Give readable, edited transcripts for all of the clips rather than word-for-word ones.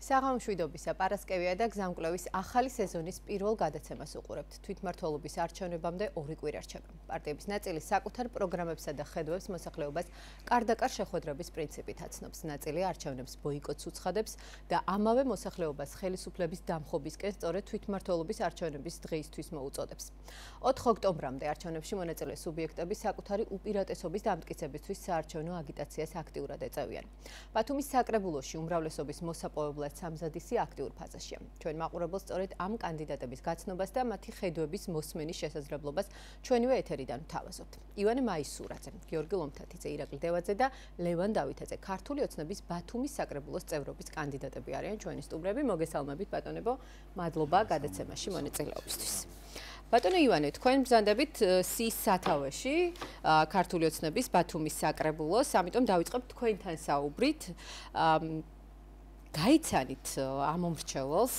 საღამომშვიდობისა, პარასკევია და გზამკვლევის ახალი სეზონის პირველ გადაცემას უყურებთ. თვითმმართველობის არჩევნებამდე 2 კვირა რჩება. პარტიების ნაწილი საკუთარ პროგრამებსა და ხედვებს მოსახლეობას კარდაკარ შეხვედრების პრინციპით აცნობს. ნაწილი არჩევნებს ბოიკოტს უცხადებს და ამავე მოსახლეობას ხელისუფლების დამხობისკენ სწორედ თვითმმართველობის არჩევნების დღეისთვის მოუწოდებს. 4 ოქტომბრამდე არჩევნებში მონაწილე სუბიექტები საკუთარი უპირატესობის დამტკიცებისთვის საარჩევნო აგიტაციას აქტიურად ეწევიან. ბათუმის საკრებულოში უმრავლესობის მოსაპოვებლად სამზადისი აქტიურ ფაზაშია. ჩვენ მაყურებელს სწორედ ამ კანდიდატების გაცნობას და მათი ხედვების მოსმენის შესაძლებლობას ჩვენივე ეთერიდან ვთავაზობთ. ივანე მაისურაძე, გიორგი ლომთათიძე, ირაკლი დევაძე და ლევან დავითაძე ქართული ოცნების ბათუმის საკრებულოს წევრობის კანდიდატები არიან ჩვენი სტუმრები. მოგესალმებით ბატონებო, მადლობა გადაცემაში მონაწილეობისთვის. ბატონო ივანე, თქვენ ბრძანდებით სის სათავეში ქართული ოცნების ბათუმის საკრებულოს, ამიტომ დავიწყებთ თქვენთან საუბრით. გაიცანით ამ მომრჩეველს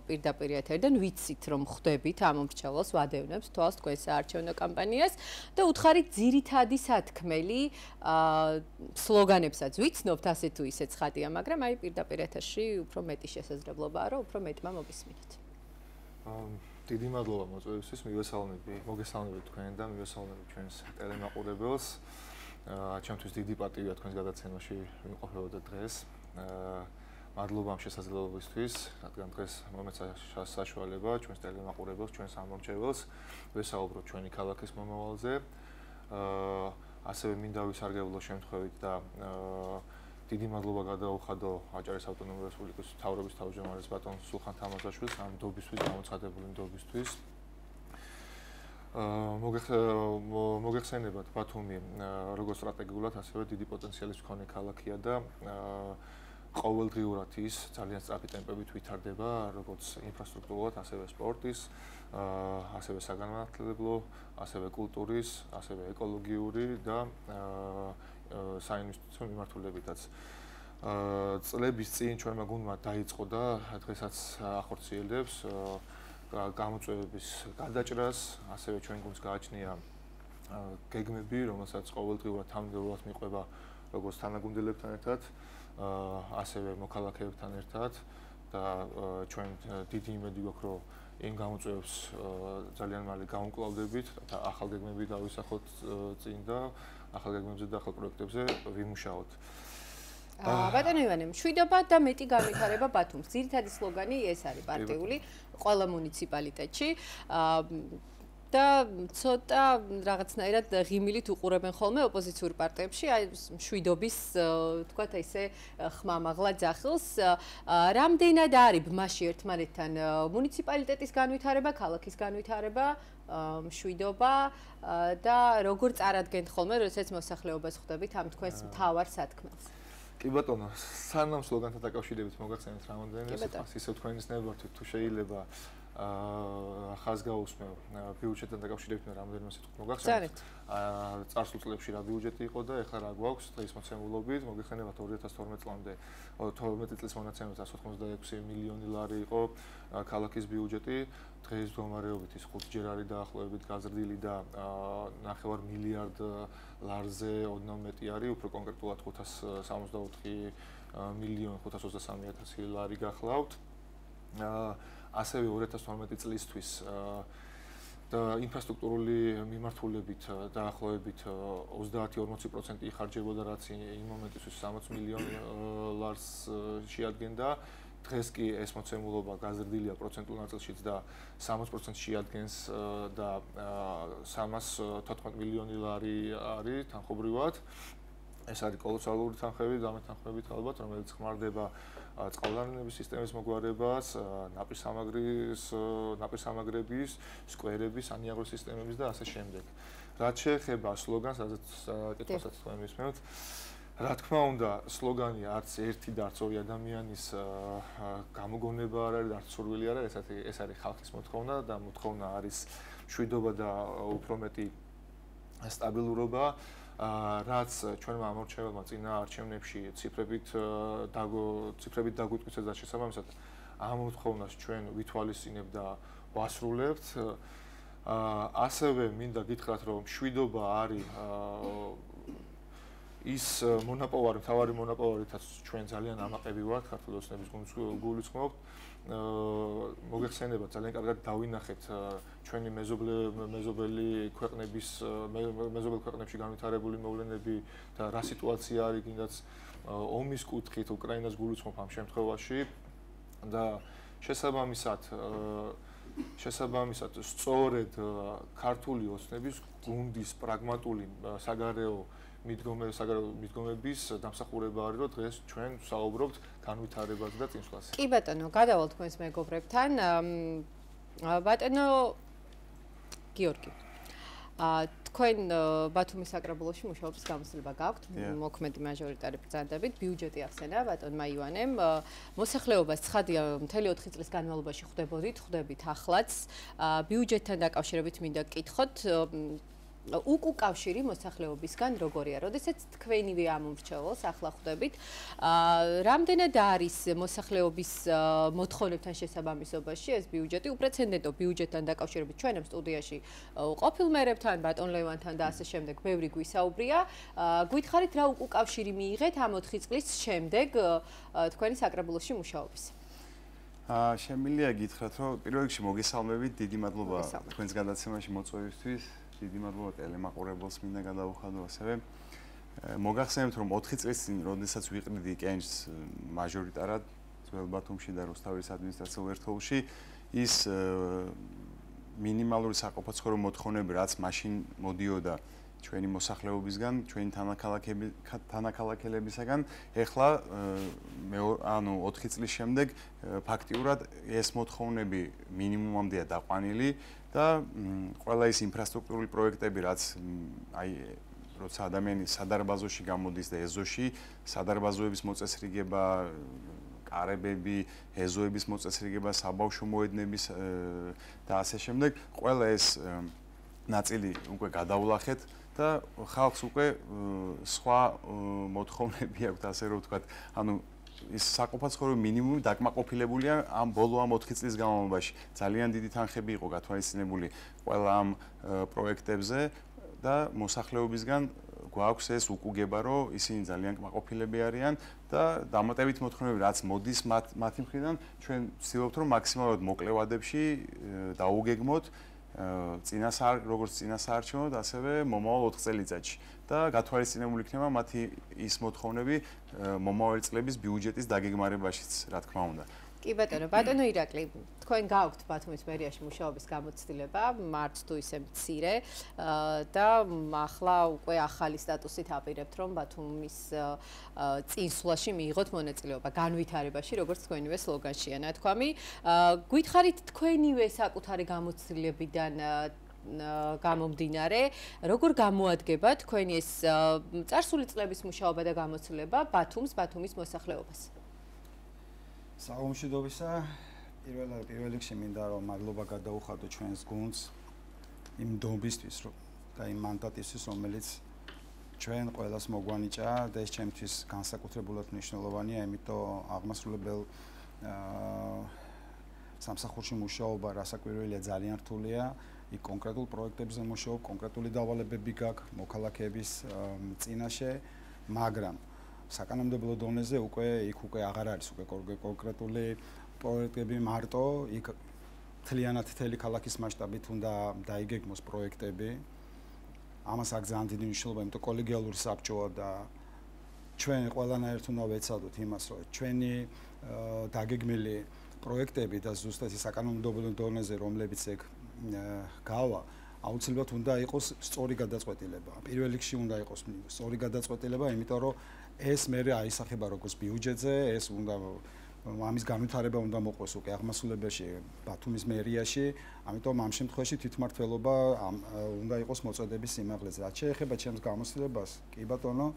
პირდაპირ ეთერიდან, ვიცით რომ ხვდებით ამ მომრჩეველს, ვადევნებს თვალს თქვენ საარჩევნო კამპანიას და უთხარით ძირითადი სათქმელი სლოგანებსაც ვიცნობთ, ასე თუ ისე ცხადია, მაგრამ აი პირდაპირ ეთერში უფრო მეტი შესაძლებლობაა, რომ უფრო მეტმა მოგისმინოთ. დიდი მადლობა მოწვევისთვის, მოგესალმებით თქვენ და მივესალმებით ჩვენს ტელემაყურებელს. ჩემთვის დიდი პატივია თქვენს გადაცემაში ვიმყოფებოდა დღეს. მადლობა ამ შესაძლებლობისთვის, რადგან დღეს მომეცა საშუალება ჩვენს ტელემაყურებელს, ჩვენს ამომრჩეველს ვესაუბროთ ჩვენი ქალაქის მომავალზე. ასევე მინდა ვისარგებლო შემთხვევით და დიდი მადლობა გადაუხადო აჭარის ავტონომიური რესპუბლიკის მთავრობის თავმჯდომარეს ბატონ სულხან თამაზაშვილს ამ ნდობისთვის, გამოცხადებული ნდობისთვის. მოგეხსენებათ ბათუმი როგორც სტრატეგიულად, ასევე დიდი პოტენციალის მქონე ქალაქია და ყოველდღიურად ის ძალიან სწრაფი ტემპებით ვითარდება, როგორც ინფრასტრუქტურულად, ასევე სპორტის, ასევე საგანმანათლებლო, ასევე კულტურის, ასევე ეკოლოგიური და საინვესტიციო მიმართულებითაც. წლების წინ ჩვენმა გუნდმა დაიწყო და დღესაც ახორციელებს გამოწვევების გადაჭრას, ასევე ჩვენ გუნდს გააჩნია გეგმები, რომელსაც ყოველდღიურად თანმიმდევრულად მიყვება როგორც თანაგუნდელებთან ერთად, ასევე მოქალაქეებთან ერთად და ჩვენ დიდი იმედი გვაქვს, რომ იმ გამოწვევებს ძალიან მალე გავუმკლავდებით და ახალ გეგმები დავისახოთ წინ და ახალ გეგმებზე და ახალ პროექტებზე ვიმუშაოთ. ბატონო ივანე, მშვიდობა და მეტი განვითარება ბათუმს. ძირითადი სლოგანი ეს არის პარტიული ყველა მუნიციპალიტეტში. და ცოტა რაღაცნაირად ღიმილით უყურებენ ხოლმე ოპოზიციურ პარტიებში, აი მშვიდობის, თქვათ ისე ხმამაღლა ძახილს. რამდენად არის ბმაში ერთმანეთთან მუნიციპალიტეტის განვითარება, ქალაქის განვითარება, მშვიდობა და როგორ წარადგენთ ხოლმე, როდესაც მოსახლეობას ხვდებით ამ თქვენს მთავარ სათქმელს? კი ბატონო, სანამ სლოგანთან დაკავშირებით მოგახსენეთ რამოდენიმე სიტყვას, ისევ თქვენის ნებართვით თუ შეიძლება ხაზს გაუსმევ ბიუჯეტთან დაკავშირებით რამდენიმე სიტყვით მოგახსენეთ. წარსულ წლებში რა ბიუჯეტი იყო და ეხლა რა გვაქვს დღის მოცემულობით, მოგეხსენებათ 2012 წლამდე 12 წლის მონაცემებით 186 მილიონი ლარი იყო ქალაქის ბიუჯეტი, დღეს მდგომარეობით ის 5ჯერ არის დაახლოებით გაზრდილი და 9 მილიარდ ლარზე ოდნავ მეტი არის, უფრო კონკრეტულად 564 მილიონი 523.000 ლარი გახლავთ. ასევე 2012 წლისთვის და ინფრასტრუქტურული მიმართულებით დაახლოებით 30-40% იხარჯებოდა, რაც იმ მომენტისთვის 60 მილიონ ლარს შეადგენდა. დღეს კი ეს მოცემულობა გაზრდილია პროცენტულ ნაწილშიც და 60% შეადგენს და 314 მილიონი ლარი არის თანხმობრივად. ეს არის კოლოსალური თანხები, დამეთ თანხმებით ალბათ, რომელიც ხმარდება წყალდანილების სისტემის მოგვარებას, ნაპირსამაგრების, სკვერების, ანიაგროს სისტემების და ასე შემდეგ. რაც შეეხება სლოგანს, სადაც კითხვასაც თქვენ მისმენთ, რა თქმა უნდა, სლოგანი არც ერთი და არც ორი ადამიანის გამოგონება არ არის, არც სურვილი არ არის, ეს არის ხალხის მოთხოვნა და მოთხოვნა არის მშვიდობა და უფრო მეტი სტაბილურობა. რაც ჩვენმა ამორჩეველმა წინა არჩევნებში ციფრებით დაგვიტკიცეს და შესაბამისად ამ მოთხოვნას ჩვენ ვითვალისწინებთ და ვასრულებთ. ასევე მინდა გითხრათ, რომ მშვიდობა არის ის მონაპოვარი, მთავარი მონაპოვარითაც ჩვენ ძალიან ამაყები ვართ ქართული ოცნების გულისხმობთ. მოგეხსენება ძალიან კარგად დავინახეთ ჩვენი მეზობელი ქვეყნებში განვითარებული მოვლენები და რა სიტუაცია არის კიდაც ომის კუთხით უკრაინას გულისხმობ ამ შემთხვევაში და შესაბამისად სწორედ ქართული ოცნების გუნდის პრაგმატული საგარეო მიდგომების დამსახურება არის, რომ დღეს ჩვენ ვსაუბრობთ განვითარებაზე და წინსვლაზე. კი ბატონო, გადავალთ თქვენს მეგობრებთან. ბატონო გიორგი. თქვენ ბათუმის საკრებულოში მუშაობის გამოცდილება გაქვთ, მოქმედი მაჟორიტარი ბრძანდებით, ბიუჯეტი ახსენა ბატონმა ივანემ. მოსახლეობას ცხადია, მთელი 4 წლის განმავლობაში ხვდებით ახლაც. ბიუჯეტთან დაკავშირებით მინდა გკითხოთ, უკუკავშირი მოსახლეობისგან როგორია? როდესაც თქვენივე ამ უმრჩეველს ახლა ხვდებით, რამდენად არის მოსახლეობის მოთხოვნებთან შესაბამისობაში ეს ბიუჯეტი? უპრეცედენტო ბიუჯეტთან დაკავშირებით ჩვენ ამ სტუდიაში ყოფილ მერებთან, ბატონ ლევანთან და ასე შემდეგ ბევრი გვისაუბრია. გითხარით რა უკუკავშირი მიიღეთ ამ 4 წლის შემდეგ თქვენი საკრებულოში მუშაობის? შემიძლია გითხრათ, რომ პირველ რიგში მოგესალმებით, დიდი მადლობა თქვენს გადაცემაში მოწვევისთვის. დიდი მადლობა ტელემაყურებელს მინდა გადავუხადო ასევე. მოგახსენებთ, რომ 4 წლის წინ, როდესაც ვიყრიდი კენჭს მაჟორიტარად ძველ ბათუმში და რუსთავის ადმინისტრაციულ ერთეულში, ის მინიმალური საყოფაცხოვრებო მოთხოვნები, რაც მაშინ მოდიოდა ჩვენი მოსახლეობისგან, ჩვენი თანაქალაქელებისაგან, ეხლა 4 წლის შემდეგ ფაქტიურად ეს მოთხოვნები მინიმუმამდეა დაყვანილი და ყველა ის ინფრასტრუქტურული პროექტები, რაც როცა ადამიანი სადარბაზოში გამოდის და ეზოში, სადარბაზოების მოწესრიგება, კარებები, ეზოების მოწესრიგება, საბავშვო მოედნების და ასე შემდეგ, ყველა ეს ნაწილი უკვე გადავლახეთ და ხალხს უკვე სხვა მოთხოვნები აქვს, ასე რომ ვთქვათ, ანუ ის საყოფაცხოვრებო მინიმუმი დაკმაყოფილებულია ამ ბოლო 4 წლის განმავლობაში. ძალიან დიდი თანხები იყო გათვალისწინებული ყველა ამ პროექტებზე და მოსახლეობისგან გვაქვს ეს უკუგება, რომ ისინი ძალიან კმაყოფილები არიან და დამატებით მოთხოვნები, რაც მოდის მათი მხრიდან, ჩვენ ვცდილობთ, რომ მაქსიმალურად მოკლე ვადებში დაუგეგმოთ როგორც წინასაარჩევნოდ, ასევე მომავალ 4 წელიწადში და გათვალისწინებული იქნება მათი ის მოთხოვნები მომავალი წლების ბიუჯეტის დაგეგმარებაშიც, რა თქმა უნდა. კი ბატონო, ბატონო ირაკლი, თქვენ გაქვთ ბათუმის მერიაში მუშაობის გამოცდილება, მარც თუ ისე მცირე და ახლა უკვე ახალი სტატუსით აპირებთ, რომ ბათუმის წინსვლაში მიიღოთ მონაწილეობა განვითარებაში, როგორც თქვენივე სლოგანშია ნათქვამი. გითხარით თქვენივე საკუთარი გამოცდილებიდან გამომდინარე, როგორ გამოადგება თქვენი ეს წარსული წლების მუშაობა და გამოცდილება ბათუმის მოსახლეობას? საღამოშიდობისა, პირველ რიგში მინდა რომ მადლობა გადაუხადო ჩვენს გუნდს იმ დომბისთვის და იმ მანდატისთვის, რომელიც ჩვენ ყველას მოგვანიჭა და ეს ჩემთვის განსაკუთრებულად მნიშვნელოვანია, იმიტომ აღმასრულებელ სამსახურში მუშაობა რასაკვირველია ძალიან რთულია. იქ კონკრეტულ პროექტებზე მუშაობ, კონკრეტული დავალებები გაქვს მოქალაქეების წინაშე, მაგრამ საკანონმდებლო დონეზე უკვე აღარ არის უკვე კონკრეტული პროექტები მარტო, იქ მთლიანად მთელი ქალაქის მასშტაბით უნდა დაიგეგმოს პროექტები. ამას აქვს ძალიან დიდი მნიშვნელობა, იმიტომ კოლეგიალური საბჭოა და ჩვენ ყველანაირად უნდა ვეცადოთ იმას, რომ ჩვენი დაგეგმილი პროექტები და ზუსტად საკანონმდებლო დონეზე, რომლებიც ეგ გავა, აუცილებლად უნდა იყოს სწორი გადაწყვეტილება. პირველ რიგში უნდა იყოს სწორი გადაწყვეტილება, იმიტომ რომ ეს მერე აისახება როგორც ბიუჯეტზე, ეს უნდა ამის განვითარება უნდა მოყვეს უკვე აღმასრულებელში ბათუმის მერიაში, ამიტომ ამ შემთხვევაში თვითმმართველობა უნდა იყოს მოწოდების სიმაღლეზე. რაც შეეხება ჩემს გამოცდილებას, კი ბატონო,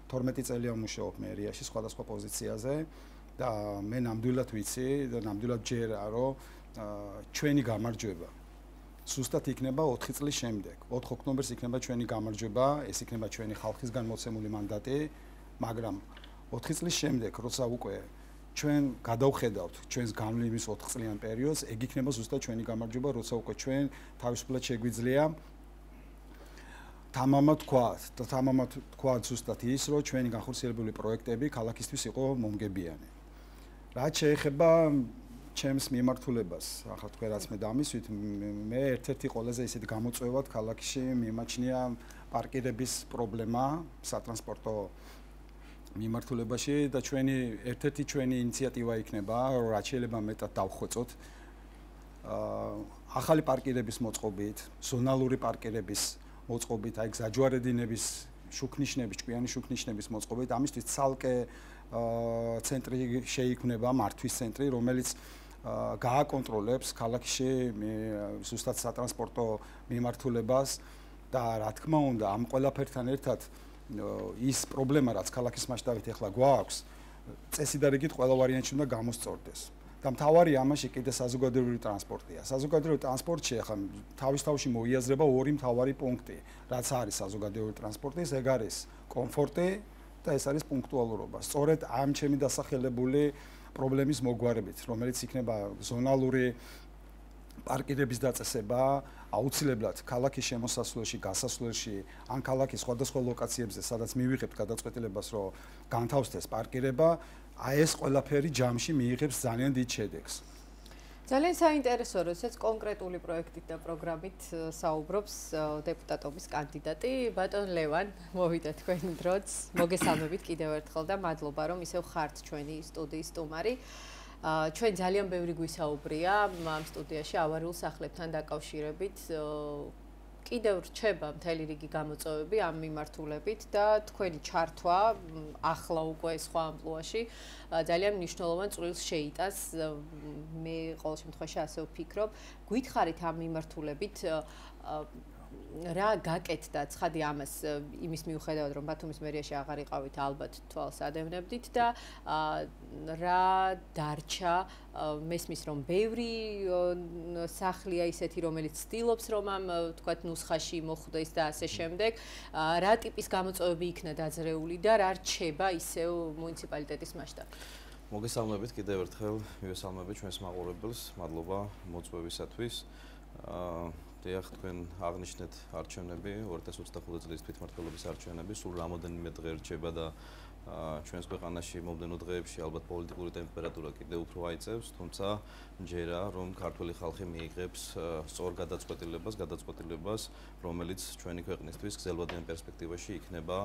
12 წელია ვმუშაობ მერიაში სხვადასხვა პოზიციაზე და მე ნამდვილად ვიცი და ნამდვილად ჯერა, რომ ჩვენი გამარჯვება ზუსტად იქნება 4 წლის შემდეგ. 4 ოქტომბერს იქნება ჩვენი გამარჯვება, ეს იქნება ჩვენი ხალხისგან მოცემული მანდატი, მაგრამ 4 წლის შემდეგ, როცა უკვე ჩვენ გადავხედავთ ჩვენს განვლილების 4 წლიან პერიოდს, ეგ იქნება ზუსტად ჩვენი გამარჯვება, როცა უკვე ჩვენ თავისუფლად შეგვიძლია თამამად თქვა ზუსტად ის, რომ ჩვენი განხორციელებული პროექტები ქალაქისთვის იყო მომგებიანი. რაც შეეხება ჩემს მიმართულებას, ახლა თქვენ რაც მე დამისვით, მე ერთ-ერთი ყველაზე ისეთი გამოწვევად ქალაქში მიმაჩნია პარკირების პრობლემა სატრანსპორტო მიმართულებაში და ერთ-ერთი ჩვენი ინიციატივა იქნება, რაც შეიძლება მეტად დავხვეწოთ ახალი პარკირების მოწყობით, ზონალური პარკირების მოწყობით, აი გზაჯვარედინების შუქნიშნების, ჭკვიანი შუქნიშნების მოწყობით, ამისთვის ცალკე ცენტრი შეიქმნება, მართვის ცენტრი, რომელიც გააკონტროლებს ქალაქში ზუსტად სატრანსპორტო მიმართულებას და რა თქმა უნდა, ამ ყველაფერთან ერთად ის პრობლემა, რაც ქალაქის მასშტაბით ახლა გვაქვს, წესიდარიგით ყველა ვარიანტში უნდა გამოსწორდეს. და მთავარი ამაში კიდე საზოგადოებრივი ტრანსპორტია. საზოგადოებრივ ტრანსპორტში ახლა თავის-თავში მოიაზრება ორი მთავარი პუნქტი, რაც არის საზოგადოებრივი ტრანსპორტის, ეგ არის კომფორტი და ეს არის პუნქტუალურობა. სწორედ ამ ჩემი დასახელებული პრობლემის მოგვარებით, რომელიც იქნება ზონალური პარკირების დაწესება, აუცილებლად ქალაქის შემოსასვლელში, გასასვლელში, ან ქალაქის სხვადასხვა ლოკაციებზე, სადაც მივიღებთ გადაწყვეტილებას, რომ განთავსდეს პარკირება, აი ეს ყველაფერი ჯამში მიიღებს ძალიან დიდ შედეგს. ძალიან საინტერესო, როდესაც კონკრეტული პროექტით და პროგრამით საუბრობს დეპუტატობის კანდიდატი ბატონ ლევან. მოვიდა თქვენ დროც. მოგესალმებით კიდევ ერთხელ და მადლობა, რომ ისევ ხართ ჩვენი სტუდიის სტუმარი. ჩვენ ძალიან ბევრი გვისაუბრია ამ სტუდიაში ავარიულ სახლებთან დაკავშირებით. კიდევ რჩება მთელი რიგი გამოწვევები ამ მიმართულებით და თქვენი ჩართვა ახლა უკვე სხვა ამპლუაში ძალიან მნიშვნელოვან წვლილს შეიტანს. მე ყოველ შემთხვევაში ასე ვფიქრობ. გითხარით ამ მიმართულებით რა გაკეთდა ცხადი ამას იმის მიუხედავად რომ ბათუმის მერიაში აღარ იყავით ალბათ თვალს ადევნებდით და რა დარჩა მესმის რომ ბევრი სახლია ისეთი რომელიც ცდილობს რომ ამ თქვათ ნუსხაში მოხვდეს და ასე შემდეგ რა ტიპის გამოწვევები იქნა დაძრეული და რა რჩება ისევ მუნიციპალიტეტის მასშტაბით მოგესალმებით კიდევ ერთხელ მივესალმებით ჩვენს მაყურებელს მადლობა მოწვევისათვის დიახ, თქვენ აღნიშნეთ არჩევნები, 2025 წლის თვითმმართველობის არჩევნები, სულ რამოდენიმე დღე რჩება და ჩვენს ქვეყანაში მომდენო დღეებში ალბათ პოლიტიკური ტემპერატურა კიდევ უფრო აიწევს, თუმცა მჯერა, რომ ქართული ხალხი მიიღებს სწორ გადაწყვეტილებას, რომელიც ჩვენი ქვეყნისთვის გრძელვადიან პერსპექტივაში იქნება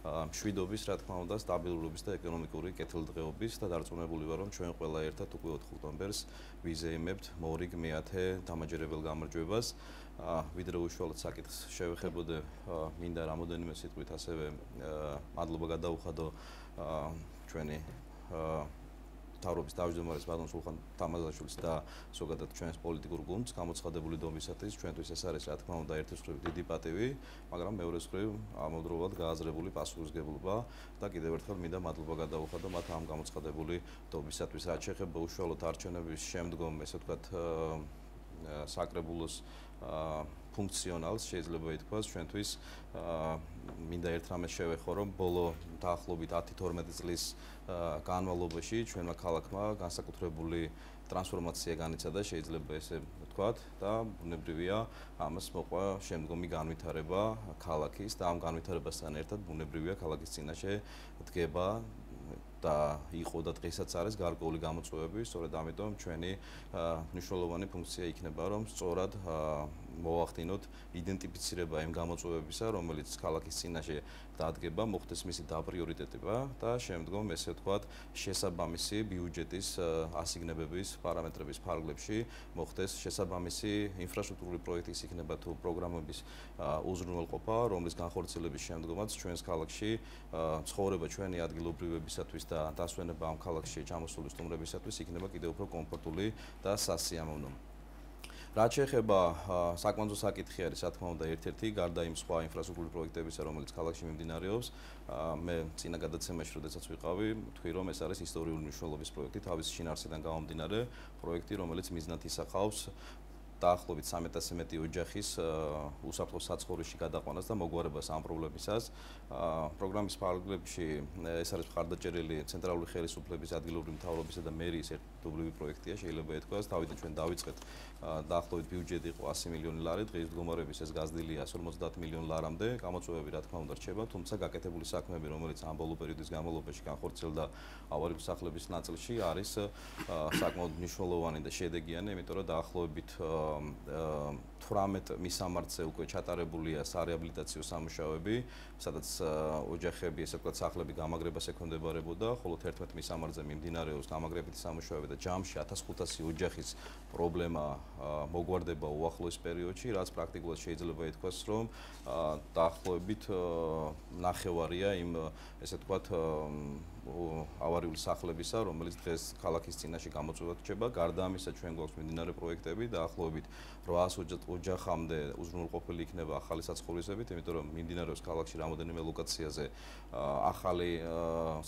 მშვიდობის, რა თქმა უნდა, სტაბილურობის და ეკონომიკური კეთილდღეობის და დარწმუნებული ვარ, რომ ჩვენ ყველა ერთად უკვე 4 ოქტომბერს ვიზეიმებთ მორიგ მეათე დამაჯერებელ გამარჯვებას. ვიდრე უშუალოდ საკითხს შევეხებოდე, მინდა რამოდენიმე სიტყვით ასევე მადლობა გადაუხადო ჩვენი მთავრობის თავმჯდომარეს ბატონ სულხან თამაზაშვილს და ზოგადად ჩვენს პოლიტიკურ გუნდს გამოცხადებული დომისათვის ჩვენთვის ეს არის რა თქმა უნდა ერთის მხრივ დიდი პატივი, მაგრამ მეორეს მხრივ ამავდროულად გააზრებული პასუხისმგებლობა და კიდევ ერთხელ მინდა მადლობა გადაუხადო მათ ამ გამოცხადებული დომისათვის. რაც შეეხება უშუალოდ არჩევნების შემდგომ, ესე ვთქვათ, საკრებულოს ფუნქციონალს შეიძლება ითქვას ჩვენთვის მინდა ერთ რამეს შევეხო რომ ბოლო დაახლოებით 10-12 წლის განმავლობაში ჩვენმა ქალაქმა განსაკუთრებული ტრანსფორმაცია განიცადა შეიძლება ესე ვთქვათ და ბუნებრივია ამას მოყვა შემდგომი განვითარება ქალაქის და ამ განვითარებასთან ერთად ბუნებრივია ქალაქის წინაშე დგება და იყო და დღესაც არის გარკვეული გამოწვევები, სწორედ ამიტომ ჩვენი მნიშვნელოვანი ფუნქცია იქნება, რომ სწორად მოვახდინოთ იდენტიფიცირება იმ გამოწვევებისა, რომელიც ქალაქის წინაშე დადგება, მოხდეს მისი დაპრიორიტეტება და შემდგომ ესე ვთქვათ, შესაბამისი ბიუჯეტის ასიგნებების პარამეტრების ფარგლებში მოხდეს შესაბამისი ინფრასტრუქტურული პროექტის იქნება თუ პროგრამების უზრუნველყოფა, რომლის განხორციელების შემდგომაც ჩვენს ქალაქში ცხოვრება ჩვენი ადგილობრივებისათვის და დასვენება ამ ქალაქში ჩამოსული სტუმრებისათვის იქნება კიდევ უფრო კომფორტული და სასიამოვნო. რაც შეეხება საკმაოდ საკითხი არის, რა თქმა უნდა, ერთ-ერთი გარდა იმ სხვა ინფრასტრუქტურული პროექტებისა, რომელიც ქალაქში მიმდინარეობს, მე წინა გადაცემაში, როდესაც ვიყავი, თქვი რომ ეს არის ისტორიული მნიშვნელობის პროექტი, თავის შინაარსიდან გამომდინარე პროექტი, რომელიც მიზნად ისახავს დაახლოებით 1300 მეტი ოჯახის უსაფრთხო საცხოვრისში გადაყვანას და მოგვარებას ამ პრობლემისას. პროგრამის ფარგლებში ეს არის მხარდაჭერილი ცენტრალური ხელისუფლების ადგილობრივი მთავრობისა და მერიის ერთდროული პროექტია, შეიძლება ითქვას. თავიდან ჩვენ დავიწყეთ დაახლოებით ბიუჯეტი იყო 100 მილიონი ლარი, დღეს მდგომარეობის ეს გაზრდილია 150 მილიონ ლარამდე. გამოწვევები რა თქმა უნდა რჩება, თუმცა გაკეთებული საქმეები, რომელიც ამ ბოლო პერიოდის განმავლობაში განხორციელდა ავარიული სახლების ნაწილში, არის საკმაოდ მნიშვნელოვანი და შედეგიანი, იმიტომ რომ დაახლოებით 18 მისამართზე უკვე ჩატარებულია სარეაბილიტაციო სამუშაოები, სადაც ოჯახები, ესე ვთქვათ, სახლები გამაგრებას ექვემდებარებოდა, ხოლო 11 მისამართზე მიმდინარეობს გამაგრებითი სამუშაოები და ჯამში 1500 ოჯახის პრობლემა მოგვარდება უახლოეს პერიოდში, რაც პრაქტიკულად შეიძლება ითქვას, რომ დაახლოებით ნახევარია იმ, ესე ვთქვათ, ავარიული სახლებისა, რომელიც დღეს ქალაქის წინაშე გამოწვევად რჩება. გარდა ამისა, ჩვენ გვაქვს მიმდინარე პროექტები, დაახლოებით 800 ოჯახამდე უზრუნველყოფილი იქნება ახალი საცხოვრისებით, იმიტომ რომ მიმდინარეობს ქალაქში რამოდენიმე ლოკაციაზე ახალი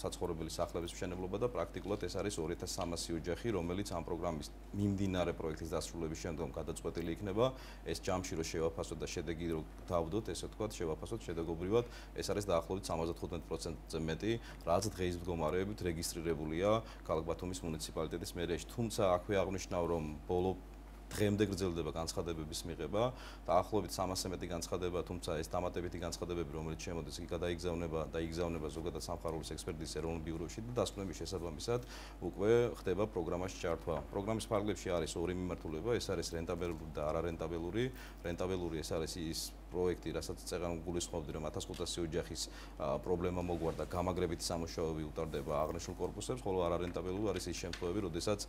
საცხოვრებელი სახლების მშენებლობა და პრაქტიკულად ეს არის 2300 ოჯახი, რომელიც ამ პროგრამის მიმდინარე პროექტის დასრულების შემდგომ გადაწყვეტილი იქნება. ეს ჯამში რო შევაფასოთ და შედეგი რო დავდოთ, ესე ვთქვათ, შევაფასოთ შედეგობრივად, ეს არის დაახლოებით 75%-ზე მეტი, რაც დღეს მდგომარეობით რეგისტრირებულია ქალაქ ბათუმის მუნიციპალიტეტის მერიაში. თუმცა აქვე აღნიშნავ, რომ ბოლო დღემდე გრძელდება განცხადებების მიღება, დაახლოებით 300 მეტი განცხადება, თუმცა ეს დამატებითი განცხადებები, რომელიც შემოდის, იგი გაიგზავნება ზოგადად სამხაროლის ექსპერტიზის ეროვნულ ბიუროში და დასკვნების შესაბამისად უკვე ხდება პროგრამაში ჩართვა. პროგრამის ფარგლებში არის ორი მიმართულება, ეს არის რენტაბელური და არარენტაბელური. რენტაბელური ეს არის ის პროექტი, რასაც წეგან გულისხმობდი, რომ 1500 ოჯახის პრობლემა მოგვარდა, გამაგრებითი სამუშაოები უტარდება აღნიშნულ კორპუსებს, ხოლო არარენტაბელური არის ის შემთხვევები, როდესაც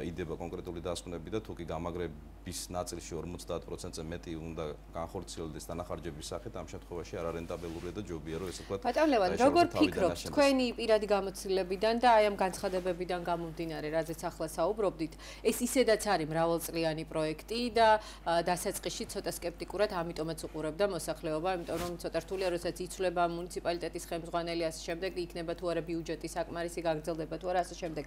იდება კონკრეტული დასკვნები და თუ კი გამაგრების ნაწილში 50%-ზე მეტი უნდა განხორციელდეს დანახარჯების სახით, ამ შემთხვევაში არარენტაბელურია და ჯობია, რომ ესე ვთქვათ. ბატონ ლევან, როგორ ფიქრობთ თქვენი პირადი გამოცდილებიდან და აი ამ განცხადებებიდან გამომდინარე, რაზეც ახლა საუბრობდით, ეს ისედაც არის მრავალწლიანი პროექტი და დასაწყისში ცოტა სკეპტიკურად ამიტომაც უყურებდა მოსახლეობა, იმიტომ რომ ცოტა რთულია, როდესაც იცვლება მუნიციპალიტეტის ხელმძღვანელი ასე შემდეგ, იქნება თუ არა ბიუჯეტი საკმარისი გაგრძელდება თუ არა ასე შემდეგ.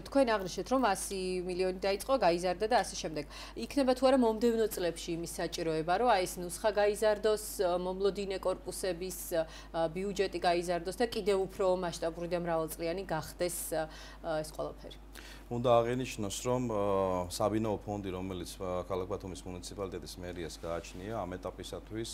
თქვენ აღნიშნეთ, რომ 100 მილიონი დაიწყო, გაიზარდა და ასე შემდეგ. იქნება თუ არა მომდევნო წლებში იმის საჭიროება, რომ აი ეს ნუსხა გაიზარდოს, მომლოდინე კორპუსების ბიუჯეტი გაიზარდოს და კიდევ უფრო მასშტაბური და მრავალწლიანი გახდეს ეს ყველაფერი. უნდა აღინიშნოს, რომ საბინაო ფონდი, რომელიც ქალაქ ბათუმის მუნიციპალიტეტის მერიას გააჩნია, ამ ეტაპისათვის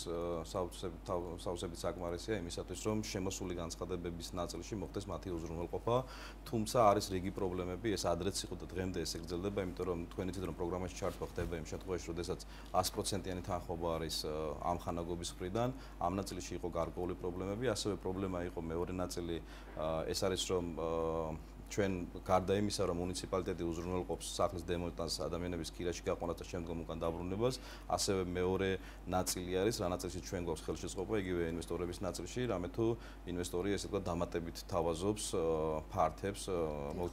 სავსებით საკმარისია იმისათვის, რომ შემოსული განცხადებების ნაწილში მოხდეს მათი უზრუნველყოფა, თუმცა არის რიგი პრობლემები, ეს ადრეც იყო და დღემდე ეს ეგრძელდება, იმიტომ რომ თქვენ იცით, რომ პროგრამაში ჩართვა ხდება იმ შემთხვევაში, როდესაც 100%-იანი თანხმობა არის ამ ხანაგობის მხრიდან, ამ ნაწილში იყო გარკვეული პრობლემები, ასევე პრობლემა იყო მეორე ნაწილი, ეს არის რომ ჩვენ გარდა იმისა, რომ მუნიციპალიტეტი უზრუნველყოფს სახლის დემონტაჟს, ადამიანების ქირაში გაყვანას და შემდგომ უკან დაბრუნებას, ასევე მეორე ნაწილი არის, რა ნაწილში ჩვენ გვაქვს ხელშეწყობა, იგივე ინვესტორების ნაწილში, რამე თუ ინვესტორი ესე ვთქვათ დამატებით თავაზობს ფართებს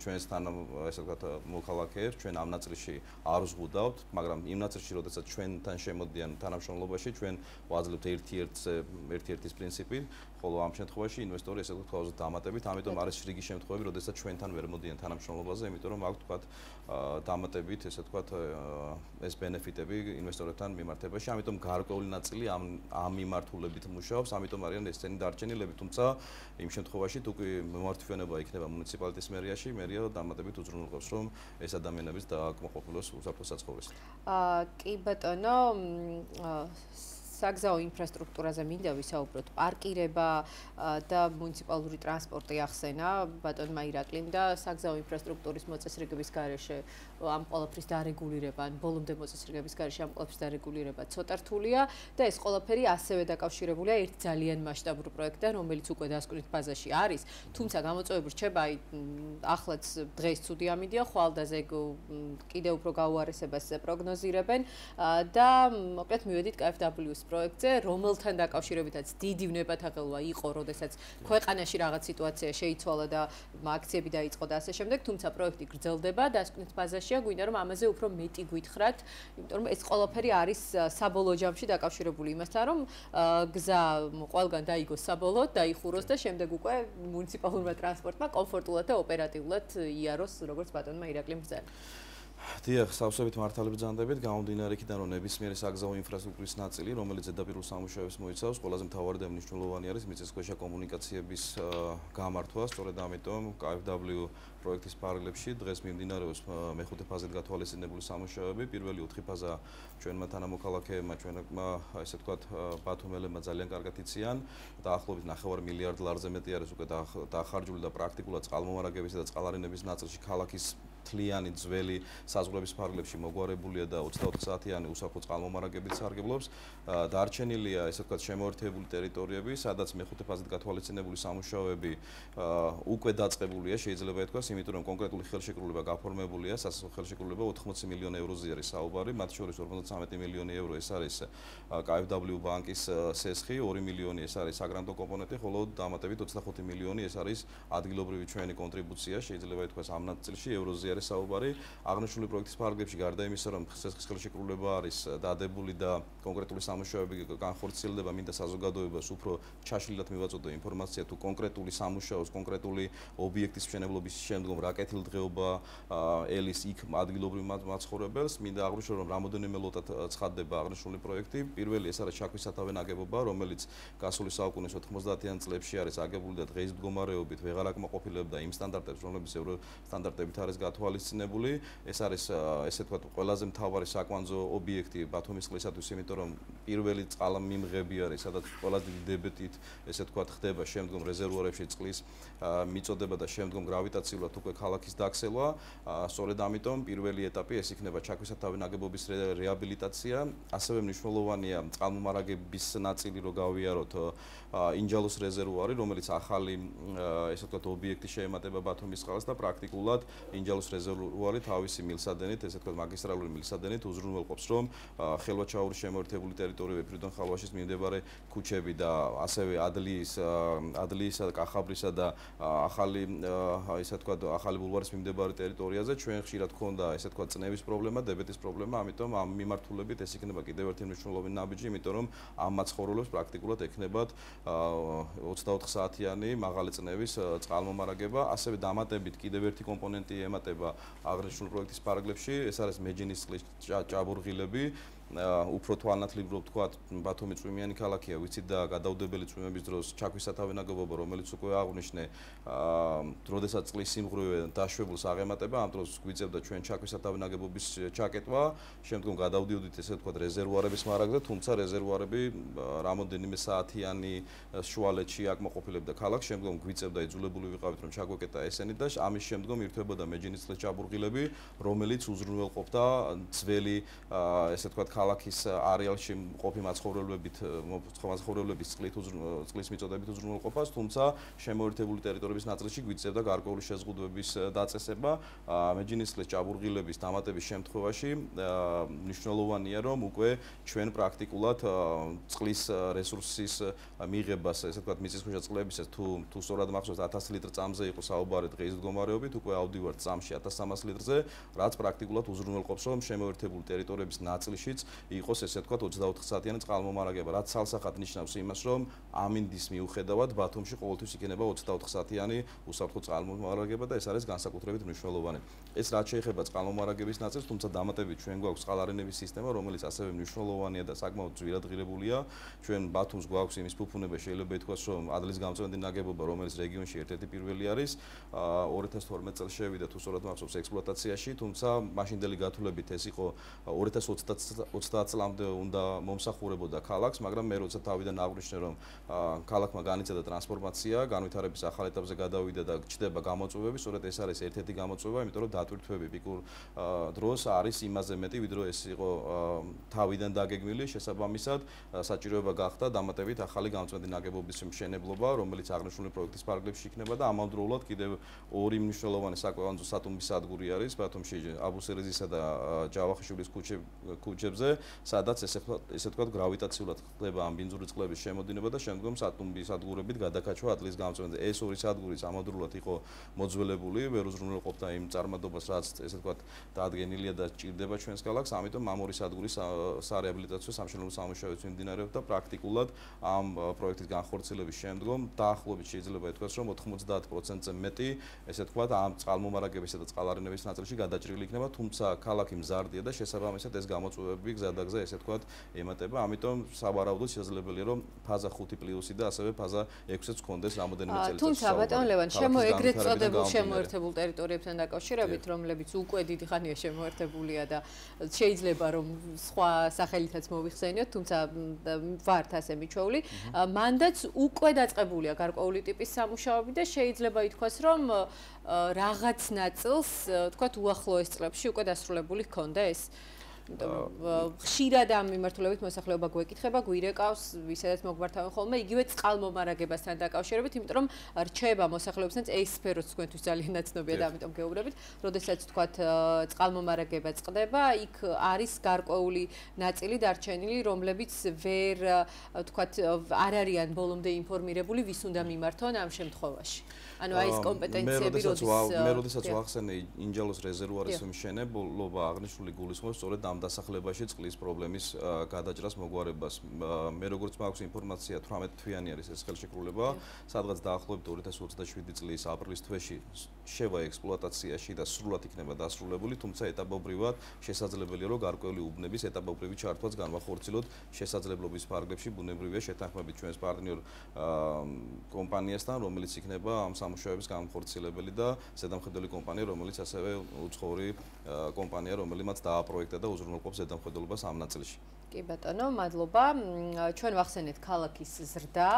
ჩვენსთან ესე ვთქვათ მოქალაქეებს, ჩვენ ამ ნაწილში არ ვზღუდავთ, მაგრამ იმ ნაწილში, როდესაც ჩვენთან შემოდიან თანამშრომლობაში, ჩვენ ვაძლევთ ერთ-ერთის პრინციპით, ხოლო ამ შემთხვევაში ინვესტორი ესე ვთქვათ თავაზობს დამატებით, ამიტომ არის რიგი შემთხვევები, როდესაც ჩვენთან ვერ მოდიან თანამშრომლობაზე, იმიტომ რომ აქვს თქვათ დამატებით, ესე ვთქვათ, ეს ბენეფიტები ინვესტორებთან მიმართებაში, ამიტომ გარკვეული ნაწილი ამ მიმართულებით მუშაობს, ამიტომ არიან ესენი დარჩენილები, თუმცა იმ შემთხვევაში თუ კი მიმართვენება იქნება მუნიციპალიტეტის მერიაში, მერია დამატებით უზრუნველყოფს, რომ ეს ადამიანების დააკმაყოფილოს უსაფრთხო საცხოვრისით. კი ბატონო, საგზაო ინფრასტრუქტურაზე მინდა ვისაუბროთ, პარკირება და მუნიციპალური ტრანსპორტი ახსენა ბატონმა ირაკლიმ და საგზაო ინფრასტრუქტურის მოწესრიგების გარეშე ამ ყველაფრის დარეგულირება, ან ბოლომდე მოწესრიგების გარეშე ამ ყველაფრის დარეგულირება ცოტა რთულია და ეს ყველაფერი ასევე დაკავშირებულია ერთ ძალიან მასშტაბურ პროექტთან, რომელიც უკვე დასკვნით ფაზაში არის, თუმცა გამოწვევები რჩება, აი ახლაც დღეს ცუდი ამიდია, ხვალდაზე კიდევ უფრო გაუარესებას პროგნოზირებენ და მოკლედ მივედით KfW-ს პროექტზე, რომელთან დაკავშირებითაც დიდი ვნებათაღელვა იყო, როდესაც ქვეყანაში რაღაც სიტუაცია შეიცვალა და აქციები დაიწყო და ასე შემდეგ, თუმცა პროექტი გრძელდება, დასკვნით ფაზაშია, გვინდა რომ ამაზე უფრო მეტი გითხრათ, იმიტომ რომ ეს ყველაფერი არის საბოლოო ჯამში დაკავშირებული იმასთან, რომ გზა ყველგან დაიგოს საბოლოოდ, დაიხუროს და შემდეგ უკვე მუნიციპალურმა ტრანსპორტმა კომფორტულად და ოპერატიულად იაროს, როგორც ბატონმა ირაკლიმ ბრძანა. დიახ, სავსებით მართალი ბრძანდებით, გამომდინარე იქიდან, რომ ნებისმიერი საგზაო ინფრასტრუქტურის ნაწილი, რომელიც ზედაპირულ სამუშაოებს მოიცავს, ყველაზე მთავარი და მნიშვნელოვანი არის მიწისქვეშა კომუნიკაციების გამართვა, სწორედ ამიტომ KfW პროექტის პარალელში დღეს მიმდინარეობს მეხუთე ფაზით გათვალისწინებული სამუშაოები. პირველი 4 ფაზა ჩვენმა თანამოქალაქეებმა, ჩვენმა ესე ვთქვათ, ბათუმელებმა ძალიან კარგად იციან. დაახლოებით 9 მილიარდ ლარზე მეტი არის უკვე დახარჯული და პრაქტიკულად წყალმომარაგებისა და წყალარინების ნაწილში ქალაქის თლიანი ძველი საზღვრების ფარგლებში მოგვარებულია და 24 საათიანი უსაფრთხო წყალმომარაგებით სარგებლობს. დარჩენილია ესე ვთქვათ შემოერთებული ტერიტორიები, სადაც მეხუთე ფაზით გათვალისწინებული სამუშაოები უკვე დაწყებულია, შეიძლება ითქვას, იმიტომ რომ კონკრეტული ხელშეკრულება გაფორმებულია, სასაზღვრო ხელშეკრულება 80 მილიონი ევროზე არის საუბარი, მათ შორის 53 მილიონი ევრო ეს არის KfW ბანკის სესხი, 2 მილიონი ეს არის საგრანტო კომპონენტი, ხოლო დამატებით 25 მილიონი ეს არის ადგილობრივი ჩვენი კონტრიბუცია, შეიძლება ითქვას ამ ნაწილში ევროზე არის საუბარი. აღნიშნული პროექტის ფარგლებში გარდა იმისა, რომ სესხის ხელშეკრულება არის დადებული და კონკრეტული სამუშაოები განხორციელდება, მინდა საზოგადოებას უფრო ჩაშლილად მივაწოდო ინფორმაცია თუ კონკრეტული სამუშაოს, კონკრეტული ობიექტის მშენებლობის შემდგომ რა კეთილდღეობა ელის იქ ადგილობრივ მაცხოვრებელს. მინდა აღვნიშნო, რომ რამოდენიმე ლოტად ცხადდება აღნიშნული პროექტი. პირველი ეს არის ჩაქვის სათავე ნაგებობა, რომელიც გასული საუკუნის 90-იან წლებში არის აგებული და დღეის მდგომარეობით ვეღარ აკმაყოფილებდა იმ სტანდარტებს, რომლებიც ევრო სტანდარტებით არის გათვალისწინებული. ეს არის ესე ვთქვათ ყველაზე მთავარი საკვანძო ობიექტი ბათუმის წყლისათვის, იმიტომ რომ პირველი წყალმიმღები არის, სადაც ყველაზე დიდი დებეტით ესე ვთქვათ ხდება შემდგომ რეზერვუარებში წყლის მიწოდება და შემდგომ გრავიტაციულად უკვე ქალაქის დაქცევა. სწორედ ამიტომ პირველი ეტაპი ეს იქნება ჩაქვის სათავე ნაგებობის რეაბილიტაცია. ასევე მნიშვნელოვანია წყალმომარაგების ნაწილი რო გავიაროთ ინჯალოს რეზერვუარი, რომელიც ახალი ესე ვთქვათ ობიექტი შეემატება ბათუმის წყალს და პრაქტიკულად ინჯალოს რეზერვუარი თავისი მილსადენით, ესე ვთქვათ მაგისტრალური მილსადენით უზრუნველყოფს, რომ ხელვაჩაურის შემოერთებული ტერიტორიები, ფრიდონ ხალვაშის მიმდებარე ქუჩები და ასევე ადლიის, კახაბრისა და ახალი ესე ვთქვათ ახალი ბულვარის მიმდებარე ტერიტორიაზე ჩვენ ხშირად გქონდა ესე ვთქვათ წნევის პრობლემა, დებეტის პრობლემა, ამიტომ ამ მიმართულებით ეს იქნება კიდევ ერთი მნიშვნელოვანი ნაბიჯი, იმიტომ რომ ამ მაცხოვრებლებს პრაქტიკულად ექნებათ 24 საათიანი მაღალი წნევის წყალმომარაგება. ასევე დამატებით კიდევ ერთი კომპონენტი ემატება აღნიშნული პროექტის პარაგლებში, ეს არის მეჯინის წყლის ჭაბურღილები. უფრო თვალნათლივ რო ვთქვათ, ბათუმი წვიმიანი ქალაქია, ვიცით და გადაუდებელი წვიმების დროს ჩაქვის სათავე ნაგებობა, რომელიც უკვე აღვნიშნე, როდესაც წყლის სიმღვრივე დაშვებულს აღემატება, ამ დროს გვიწევდა ჩვენ ჩაქვის სათავე ნაგებობის ჩაკეტვა, შემდგომ გადავდიოდით ესე ვთქვათ რეზერვუარების მარაგზე, თუმცა რეზერვუარები რამოდენიმე საათიანი შუალედში აკმაყოფილებდა ქალაქს, შემდგომ გვიწევდა იძულებული ვიყავით რომ ჩაგვეკეტა ესენი და ამის შემდგომ ირთვებოდა მეჯინის წყლის ჭაბურღილები, რომელიც უზრუნველყოფდა ძველი ესე ვთქვათ ქალაქის არეალში მყოფი მაცხოვრებლების წყლის მიწოდებით უზრუნველყოფას, თუმცა შემოერთებული ტერიტორიების ნაწილში გვიწევდა გარკვეული შეზღუდვების დაწესება. მეჯინის წყლის ჭაბურღილების დამატების შემთხვევაში მნიშვნელოვანია, რომ უკვე ჩვენ პრაქტიკულად წყლის რესურსის მიღებას, ესე ვთქვათ, მიწისქვეშა წყლებისას თუ სწორად მახსოვს 1000 ლიტრ წამზე იყო საუბარი დღეის მდგომარეობით, უკვე ავდივართ წამში 1300 litrზე, რაც პრაქტიკულად უზრუნველყოფს, რომ შემოერთებული ტერიტორიების ნაწილშიც იყოს ესე ვთქვათ 24 საათიანი წყალმომარაგება, რაც ცალსახად ნიშნავს იმას, რომ ამინდის მიუხედავად ბათუმში ყოველთვის იქნება 24 საათიანი უსაფრთხო წყალმომარაგება და ეს არის განსაკუთრებით მნიშვნელოვანი. ეს რაც შეეხება წყალმომარაგების ნაწილს, თუმცა დამატებით ჩვენ გვაქვს წყალარინების სისტემა, რომელიც ასევე მნიშვნელოვანია და საკმაოდ ძვირადღირებულია. ჩვენ ბათუმს გვაქვს იმის ფუფუნება, შეიძლება ითქვას, რომ ადლის გამწვენდი ნაგებობა, რომელიც რეგიონში ერთ-ერთი პირველი არის, 2012 წელს შევიდა თუ სწორად მახსოვს ექსპლუატაციაში, თუმცა მაშინდელი გათვლებით ეს იყო 2020 წლამდე უნდა მომსახურებოდა ქალაქს, მაგრამ მე როცა თავიდან აღვნიშნე, რომ ქალაქმა განიცადა ტრანსფორმაცია, განვითარების ახალ ეტაპზე გადავიდა და ჩდება გამოწვევები, სწორედ ეს არის ერთ-ერთი გამოწვევა, იმიტომ რომ დატვირთვები პიკურ დროს არის იმაზე მეტი, ვიდრე ეს იყო თავიდან დაგეგმილი, შესაბამისად საჭიროება გახდა დამატებით ახალი გამწვენდი ნაგებობის მშენებლობა, რომელიც აღნიშნული პროექტის პარალელში იქნება და ამავდროულად კიდევ ორი მნიშვნელოვანი საკვანძო სატუმბის სადგური არის ბათუმში, აბუსერიზისა და ჯავახიშვილის ქუჩებზე, დონეზე, სადაც ესე ვთქვათ გრავიტაციულად ხდება ამ ბინძური წყლების შემოდინება და შემდგომ სატუმბი სადგურებით გადაკაჩვა ადგილის გამწვენზე. ეს ორი სადგური ამავდროულად იყო მოძველებული, ვერ უზრუნველყოფდა იმ წარმადობას, რაც ესე ვთქვათ დაადგენილია და ჭირდება ჩვენს ქალაქს, ამიტომ ამ ორი სადგურის სარეაბილიტაციო სამშენებლო სამუშაოებიც მიმდინარეობს და პრაქტიკულად ამ პროექტის განხორციელების შემდგომ დაახლოებით შეიძლება ითქვას, რომ 90%-ზე მეტი ესე ვთქვათ ამ წყალმომარაგებისა და წყალარენების ნაწილში გადაჭრილი იქნება, თუმცა ქალაქი მზარდია და შესაბამისად ეს გამოწვევები გზადაგზა ესე ვთქვათ ემატება, ამიტომ სავარაუდოდ შესაძლებელია რომ ფაზა 5+ და ასევე ფაზა 6-იც გქონდეს რამოდენიმე წელიწადში. თუმცა ბატონ ლევან, ეგრეთ წოდებულ შემოერთებულ ტერიტორიებთან დაკავშირებით, რომლებიც უკვე დიდი ხანია შემოერთებულია და შეიძლება რომ სხვა სახელითაც მოვიხსენიოთ, თუმცა ვართ ასე მიჩვეული, მანდაც უკვე დაწყებულია გარკვეული ტიპის სამუშაოები და შეიძლება ითქვას, რომ რაღაც ნაწილს, თქვათ, უახლოეს წლებში უკვე დასრულებული ჰქონდა ეს. ხშირად ამ მიმართულებით მოსახლეობა გვეკითხება, გვირეკავს, ვისაც მოგმართავენ ხოლმე, იგივე წყალმომარაგებასთან დაკავშირებით, იმიტომ რომ რჩება მოსახლეობისგან ეს სფეროც თქვენთვის ძალიან ნაცნობია და ამიტომ გეუბნებით, როდესაც თქვათ წყალმომარაგება წყდება, იქ არის გარკვეული ნაწილი დარჩენილი, რომლებიც ვერ თქვათ არ არიან ბოლომდე ინფორმირებული, ვის უნდა მიმართონ ამ შემთხვევაში. ანუ აი ეს კომპეტენციები მე როდესაც ვახსენე ინჯალოს რეზერვუარის მშენებლობა აღნიშნული გულისხმობს სწორედ ამ დასახლებაში წყლის პრობლემის გადაჭრას მოგვარებას. მე როგორც მაქვს ინფორმაცია 18 თვიანი არის ეს ხელშეკრულება, სადღაც დაახლოებით 2027 წლის აპრილის თვეში შევა ექსპლუატაციაში და სრულად იქნება დასრულებული, თუმცა ეტაპობრივად შესაძლებელია რომ გარკვეული უბნების ეტაპობრივი ჩართვაც განვახორციელოთ შესაძლებლობის ფარგლებში, ბუნებრივია შეთანხმებით ჩვენს პარტნიორ კომპანიასთან, რომელიც იქნება ამ სამუშაოების განხორციელებელი და ზედამხედველი კომპანია, რომელიც ასევე უცხოური კომპანია, რომელმაც დააპროექტა და უზრუნველყოფს ზედამხედველობას ამ ნაწილში. კი ბატონო, მადლობა. ჩვენ ვახსენეთ ქალაქის ზრდა,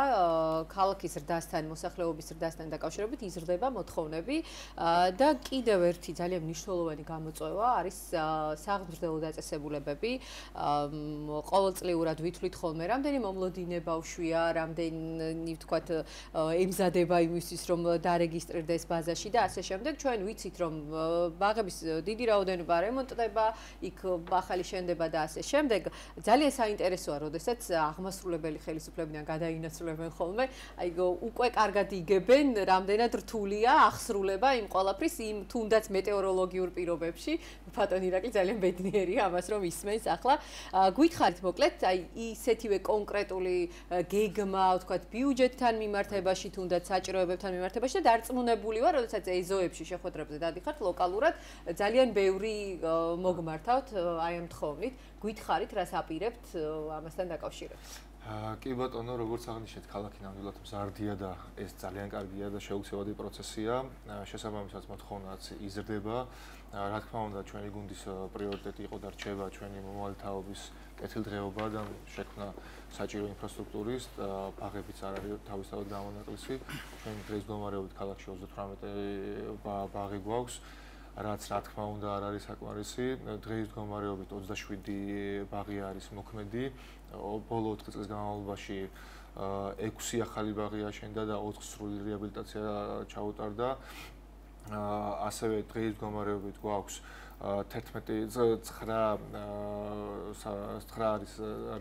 ქალაქის ზრდასთან, მოსახლეობის ზრდასთან დაკავშირებით იზრდება მოთხოვნები და კიდევ ერთი ძალიან მნიშვნელოვანი გამოწვევა არის საღმრთელო დაწესებულებები. ყოველწლიურად ვითვლით ხოლმე, რამდენი მომლოდინე ბავშვია, რამდენი ვთქვათ ემზადება იმისთვის, რომ დარეგისტრირდეს ბაზაში და ასე შემდეგ. ჩვენ ვიცით, რომ ბაღების დიდი რაოდენობა რემონტდება, იქ ახალი შენდება და ასე შემდეგ. ძალიან საინტერესოა, როდესაც აღმასრულებელი ხელისუფლებიდან გადაინაცვლებენ ხოლმე, აი უკვე კარგად იგებენ, რამდენად რთულია აღსრულება იმ ყველაფრის, იმ თუნდაც მეტეოროლოგიურ პირობებში. ბატონ ირაკლი ძალიან ბედნიერია ამას, რომ ისმენს ახლა. გითხარით მოკლედ, აი ისეთივე კონკრეტული გეგმა, ვთქვათ, ბიუჯეტთან მიმართებაში, თუნდაც საჭიროებებთან მიმართებაში და დარწმუნებული ვარ, როდესაც ეზოებში შეხვედრებზე დადიხართ ლოკალურად, ძალიან ბევრი მოგმართავთ აი ამ თხოვნით. გითხარით, რას აპირებთ ამასთან დაკავშირებით? კი ბატონო, როგორც აღნიშნეთ, ქალაქი ნამდვილად მზარდია და ეს ძალიან კარგია და შეუცვლელი პროცესია. შესაბამისად მოთხოვნაც იზრდება. რა თქმა უნდა, ჩვენი გუნდის პრიორიტეტი იყო და რჩება ჩვენი მომავალთაობის კეთილდღეობა და შექმნა საჭირო ინფრასტრუქტურის, ბაღებიც არ არის თავისთავად გამონაკლისი. ჩვენ დღეს მდგომარეობით ქალაქში 38 ბაღი გვაქვს. რაც რა თქმა უნდა არ არის საკმარისი. დღეს მდგომარეობით 27 ბაღი არის მოქმედი. ბოლო 4 წლის განმავლობაში 6 ახალი ბაღი აშენდა და 4 სრული რეაბილიტაცია ჩაუტარდა. ასევე დღეს მდგომარეობით გვაქვს 9 არის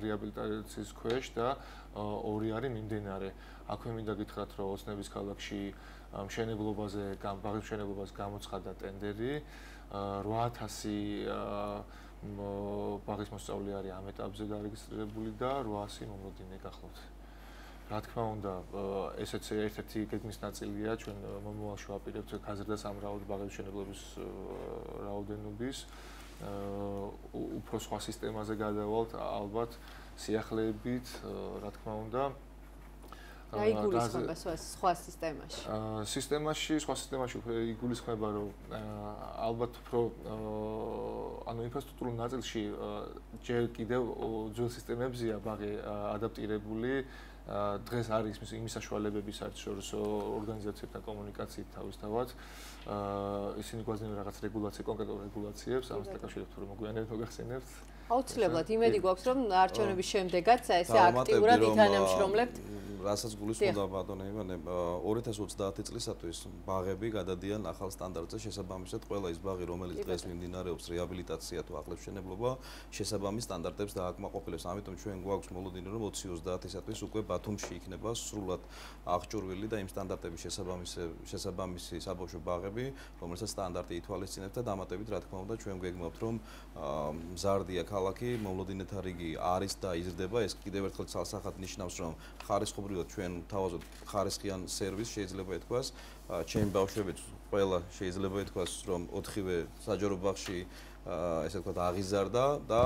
რეაბილიტაციის ქვეშ და 2 არის მიმდინარე. აქვე მინდა გითხრათ, რომ ოცნების ქალაქში მშენებლობაზე, ბაღის მშენებლობას გამოცხადა ტენდერი, 8000 ბაღის მოსწავლე არის ამ ეტაპზე დარეგისტრირებული და 800 მომლოდინე გახლავთ. რა თქმა უნდა, ესეც ერთ-ერთი გეგმის ნაწილია, ჩვენ მომავალში ვაპირებთ გაზრდა სამრაოდ ბაღების მშენებლობის რაოდენობის, უფრო სხვა სისტემაზე გადავალთ, ალბათ სიახლეებით, რა თქმა უნდა. აი გულისხმება სხვა სისტემაში. სხვა სისტემაში იგულისხმება, რომ ალბათ უფრო ანუ ინფრასტრუქტურულ ნაწილში ჯერ კიდევ ძველ სისტემებზეა ბაღი ადაპტირებული. დღეს არის იმის საშუალებები საერთაშორისო ორგანიზაციებთან კომუნიკაციით თავისთავად. ისინი გვაძლევენ რაღაც რეგულაცია, კონკრეტულ რეგულაციებს, ამას დაკავშირებით თუ მოგვიანებით მოგახსენებთ. აუცილებლად იმედი გვაქვს, რომ არჩევნების შემდეგაც ესე აქტიურად ითანამშრომლებთ. რასაც გულისხმობდა ბატონო ივანე 2030 წლისათვის ბაღები გადადიან ახალ სტანდარტზე შესაბამისად ყველა ის ბაღი რომელიც დღეს მიმდინარეობს რეაბილიტაცია თუ აღლევშენებლობა შესაბამის სტანდარტებს დააკმაყოფილებს ამიტომ ჩვენ გვაქვს მოლოდინი რომ 2030-ისათვის უკვე ბათუმში იქნება სრულად აღჭურვილი და იმ სტანდარტების შესაბამისი საბავშვო ბაღები რომელსაც სტანდარტი ითვალისწინებს და დამატებით რა თქმა უნდა ჩვენ გვეგმავთ რომ მზარდია ქალაქი მოლოდინეთა რიგი არის და იზრდება ეს კიდევ ერთხელ ცალსახად ნიშნავს რომ ხარისხობრივად ჩვენ თავაზობ ხარისხიან სერვისს შეიძლება ითქვას ჩემი ბავშვებიც ყველა შეიძლება ითქვას რომ 4-ვე საჯარო ბაღში ესე ვთქვათ აღიზარდა და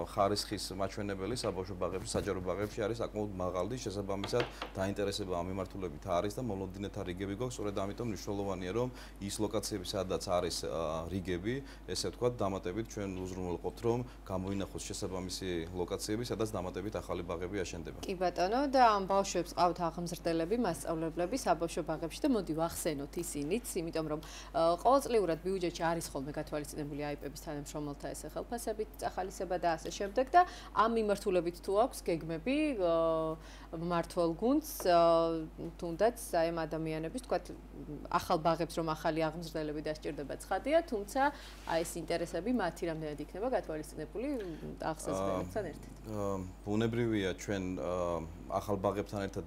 ხარისხის მაჩვენებელი საბავშვო ბაღებში საჯარო ბაღებში არის საკმაოდ მაღალი შესაბამისად დაინტერესება ამ მიმართულებით არის და მოლოდინეთა რიგები გვაქვს სწორედ ამიტომ მნიშვნელოვანია რომ ის ლოკაციები სადაც არის რიგები ესე ვთქვათ დამატებით ჩვენ უზრუნველყოფთ რომ გამოინახოს შესაბამისი ლოკაციები სადაც დამატებით ახალი ბაღები აშენდება კი ბატონო და ამ ბავშვებს ყავთ აღმზრდელები მასწავლებლები საბავშვო ბაღებში და მოდი ვახსენოთ ისინიც იმიტომ რომ ყოველწლიურად ბიუჯეტში არის ხოლმე გათვალისწინებული აიპების თანამშრომელთა ესე ხელფასებით წახალისება და ასე შემდეგ და ამ მიმართულებით თუ აქვს გეგმები მმართველ გუნდს თუნდაც აი ამ ადამიანების თქვათ ახალ ბაღებს რომ ახალი აღმზრდელები დასჭირდება ცხადია თუმცა აი ეს ინტერესები მათი რამდენად იქნება გათვალისწინებული აღსაზრდებასთან ერთად ბუნებრივია ჩვენ ახალ ბაღებთან ერთად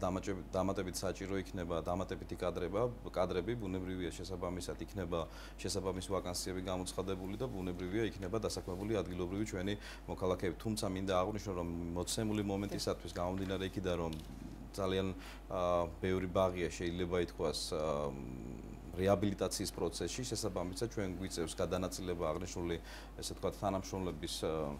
დამატებით საჭირო იქნება დამატებითი კადრები ბუნებრივია შესაბამისად იქნება შესაბამის ვაკანსიები გამოცხადებული და ბუნებრივია იქნება დასაქმებული ადგილობრივი ჩვენი მოქალაქეები თუმცა მინდა აღვნიშნო რომ მოცემული მომენტისათვის გამომდინარე იქიდან რომ ძალიან ბევრი ბაღია შეიძლება ითქვას რეაბილიტაციის პროცესში შესაბამისად ჩვენ გვიწევს გადანაწილება აღნიშნული ესე ვთქვათ თანამშრომლების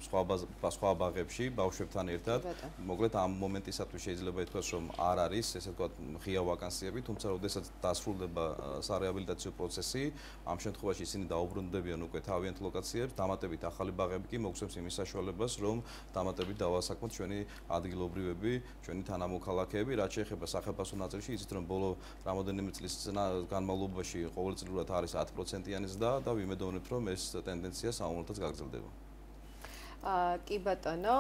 სხვა ბაღებში ბავშვებთან ერთად მოკლედ ამ მომენტისათვის შეიძლება ითქვას რომ არ არის ესე ვთქვათ ღია ვაკანსიები თუმცა როდესაც დასრულდება სარეაბილიტაციო პროცესი ამ შემთხვევაში ისინი დაუბრუნდებიან უკვე თავიანთ ლოკაციებს დამატებით ახალი ბაღები კი მოგცემს იმის საშუალებას რომ დამატებით დავასაქმოთ ჩვენი ადგილობრივები ჩვენი თანამოქალაქეები რაც შეეხება სახელმწიფო ნაწილში იცით რომ ბოლო რამოდენიმე წლის განმავლობაში ყოველწლიურად არის 10%-იანი ზრდა და ვიმედოვნებთ რომ ეს ტენდენცია საომრთაც გაგრძელდება. კი ბატონო,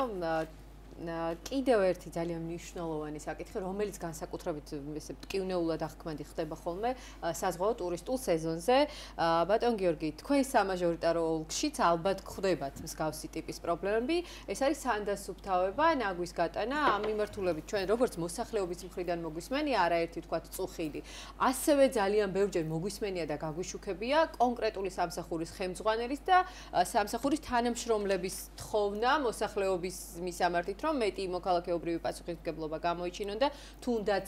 კიდევ ერთი ძალიან მნიშვნელოვანი საკითხი, რომელიც განსაკუთრებით ესე მტკივნეულად აღქმადი ხდება ხოლმე საზღვაო ტურისტულ სეზონზე. ბატონ გიორგი, თქვენ სამაჟორიტარო ოლქშიც ალბათ ხდებათ მსგავსი ტიპის პრობლემები. ეს არის სანდასუფთავება, ნაგვის გატანა, ამ მიმართულებით ჩვენ როგორც მოსახლეობის მხრიდან მოგვისმენია არაერთი თქვათ წუხილი. ასევე ძალიან ბევრჯერ მოგვისმენია და გაგვიშუქებია კონკრეტული სამსახურის ხელმძღვანელის და სამსახურის თანამშრომლების თხოვნა მოსახლეობის მისამართით რომ მეტი მოქალაქეობრივი პასუხისმგებლობა გამოიჩინონ და თუნდაც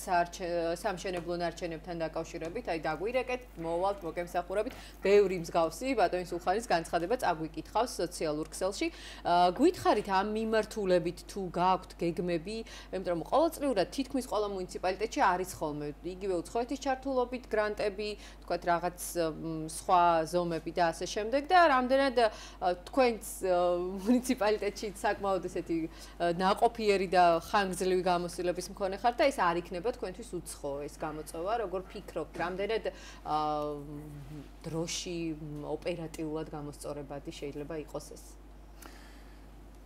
სამშენებლო ნარჩენებთან დაკავშირებით, აი დაგვირეკეთ, მოვალთ, მოგემსახურებით, ბევრი მსგავსი ბატონის უხანის განცხადება წაგვიკითხავს სოციალურ ქსელში. გითხარით ამ მიმართულებით თუ გააქვთ გეგმები, იმიტომ რომ ყოველწლიურად თითქმის ყველა მუნიციპალიტეტში არის ხოლმე იგივე უცხოეთის ჩართულობით გრანტები, თქვათ რაღაც სხვა ზომები და ასე შემდეგ და რამდენად თქვენს მუნიციპალიტეტში საკმაოდ ესეთი ნაყოფიერი და ხანგრძლივი გამოცდილების მქონე ხართ და ეს არ იქნება თქვენთვის უცხო ეს გამოწვევა, როგორ ფიქრობთ, რამდენად დროში ოპერატიულად გამოსწორებადი შეიძლება იყოს ეს?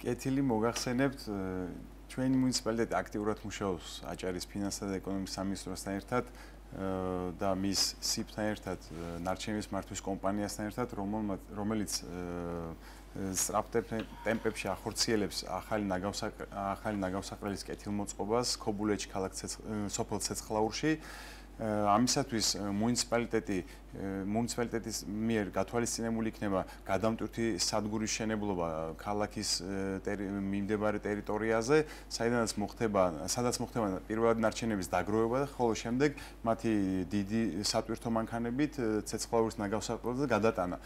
კეთილი მოგახსენებთ, ჩვენი მუნიციპალიტეტი აქტიურად მუშაობს აჭარის ფინანსთა და ეკონომიკის სამინისტროსთან ერთად და მის სიფთან ერთად ნარჩენების მართვის კომპანიასთან ერთად, რომელიც სწრაფ ტემპებში ახორციელებს ახალი ნაგავსაყრელის კეთილმოწყობას ქობულეთში ქალაქ სოფელ ცეცხლაურში. ამისათვის მუნიციპალიტეტის მიერ გათვალისწინებული იქნება გადამტვირთი სადგურის შენებლობა ქალაქის მიმდებარე ტერიტორიაზე, სადაც მოხდება პირველად ნარჩენების დაგროვება და ხოლო შემდეგ მათი დიდი სატვირთო მანქანებით ცეცხლაურის ნაგავსაყრელზე გადატანა.